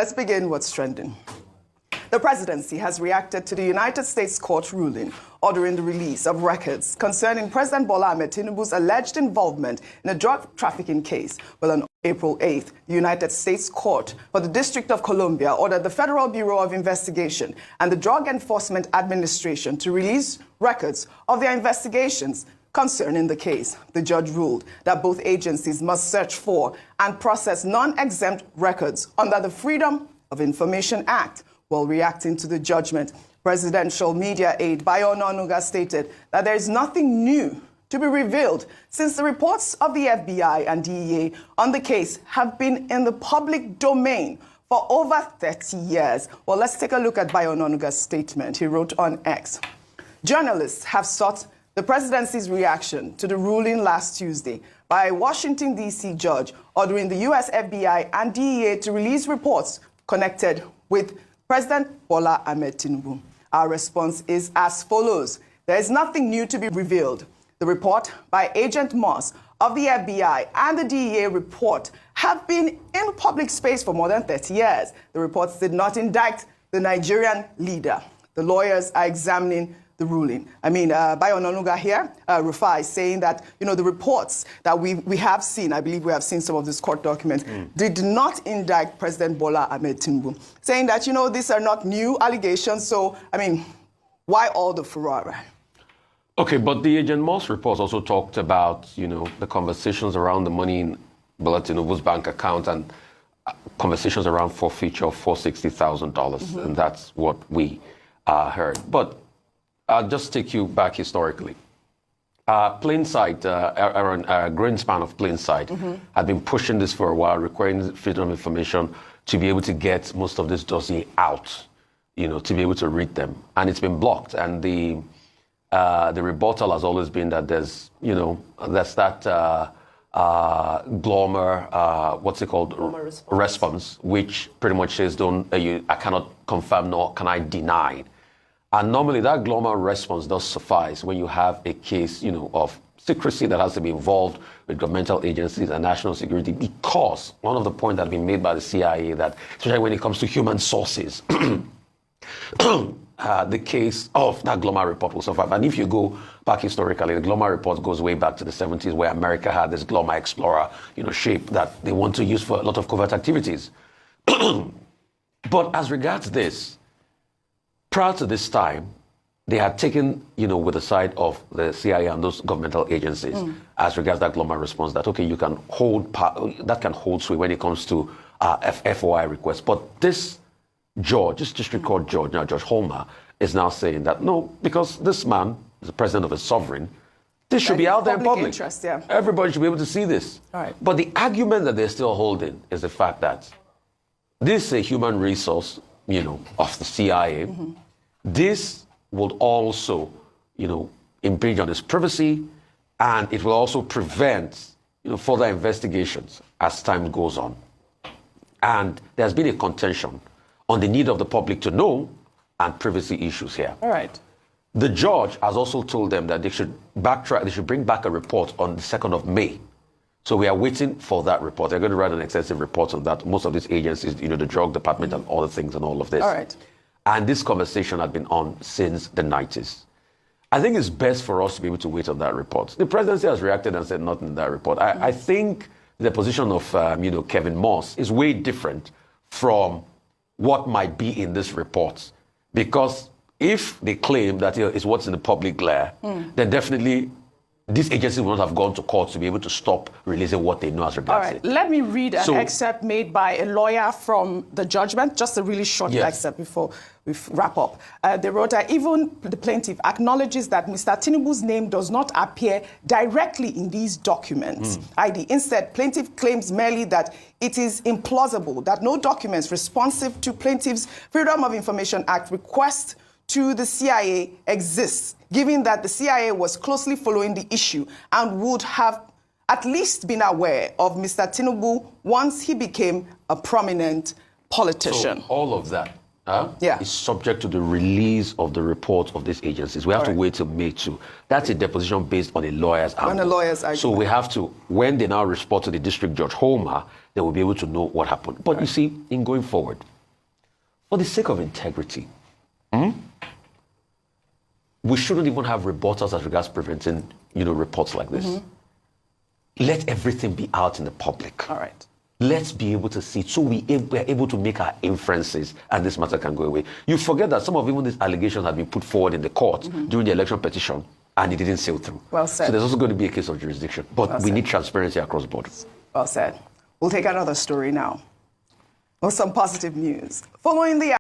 Let's begin what's trending. The presidency has reacted to the United States court ruling ordering the release of records concerning President Bola Ahmed Tinubu's alleged involvement in a drug trafficking case. Well, on April 8th, the United States Court for the District of Columbia ordered the Federal Bureau of Investigation and the Drug Enforcement Administration to release records of their investigations concerning the case. The judge ruled that both agencies must search for and process non-exempt records under the Freedom of Information Act. While reacting to the judgment, presidential media aide Bayo Onanuga stated that there is nothing new to be revealed since the reports of the FBI and DEA on the case have been in the public domain for over 30 years. Well, let's take a look at Bayo Onanuga's statement. He wrote on X, "Journalists have sought the presidency's reaction to the ruling last Tuesday by a Washington, D.C. judge ordering the U.S. FBI and DEA to release reports connected with President Bola Ahmed Tinubu. Our response is as follows. There is nothing new to be revealed. The report by Agent Moss of the FBI and the DEA report have been in public space for more than 30 years. The reports did not indict the Nigerian leader. The lawyers are examining the ruling." Bayo Onanuga here, Rufai, is saying that, the reports that we have seen, I believe we have seen some of these court documents, did not indict President Bola Ahmed Tinubu, saying that, these are not new allegations. So, why all the furore? Okay, but the Agent Moss report also talked about, the conversations around the money in Bola Tinubu's bank account and conversations around forfeiture of $460,000. And that's what we heard. But I'll just take you back historically. Plainsight, around Greenspan of Plainsight, had been pushing this for a while, requiring freedom of information to be able to get most of this dossier out, to be able to read them. And it's been blocked. And the rebuttal has always been that there's that Glomar, what's it called? Response, which pretty much says, I cannot confirm nor can I deny. And normally that Glomar response does suffice when you have a case, of secrecy that has to be involved with governmental agencies and national security, because one of the points that have been made by the CIA that, especially when it comes to human sources, the case of that Glomar report will survive. And if you go back historically, the Glomar report goes way back to the 70s, where America had this Glomar Explorer, shape that they want to use for a lot of covert activities. But as regards this, prior to this time, they had taken, with the side of the CIA and those governmental agencies, as regards that Glomar response, that, okay, you can that can hold sway when it comes to FOI requests. But this judge, this district court judge, now Judge Holmer, is now saying that, no, because this man is the president of a sovereign, this should be out there in public. Interest, yeah. Everybody should be able to see this. All right. But the argument that they're still holding is the fact that this is a human resource, of the CIA. This would also, impinge on his privacy, and it will also prevent, further investigations as time goes on. And there's been a contention on the need of the public to know and privacy issues here. All right. The judge has also told them that they should backtrack, they should bring back a report on the 2nd of May. So we are waiting for that report. They're going to write an extensive report on that. Most of these agencies, the drug department and all the things and all of this. All right. And this conversation had been on since the 90s. I think it's best for us to be able to wait on that report. The presidency has reacted and said nothing in that report. I think the position of, Kevin Moss is way different from what might be in this report. Because if they claim that it's what's in the public glare, then definitely these agencies will not have gone to court to be able to stop releasing what they know as regards it. Let me read an excerpt made by a lawyer from the judgment, just a really short excerpt before we wrap up. They wrote that even the plaintiff acknowledges that Mr. Tinubu's name does not appear directly in these documents. Instead, plaintiff claims merely that it is implausible that no documents responsive to plaintiff's Freedom of Information Act request to the CIA exists, given that the CIA was closely following the issue and would have at least been aware of Mr. Tinubu once he became a prominent politician. So all of that Yeah. is subject to the release of the report of these agencies. We have to wait till May 2. That's a deposition based on a lawyer's argument. On a lawyer's argument. So we have to, when they now report to the district judge, Homer, they will be able to know what happened. But you see, in going forward, for the sake of integrity, we shouldn't even have rebuttals as regards preventing, reports like this. Let everything be out in the public. All right. Let's be able to see it so we're able to make our inferences and this matter can go away. You forget that some of even these allegations have been put forward in the court during the election petition and it didn't sail through. Well said. So there's also going to be a case of jurisdiction. But we need transparency across the board. Well said. We'll take another story now. With some positive news. Following the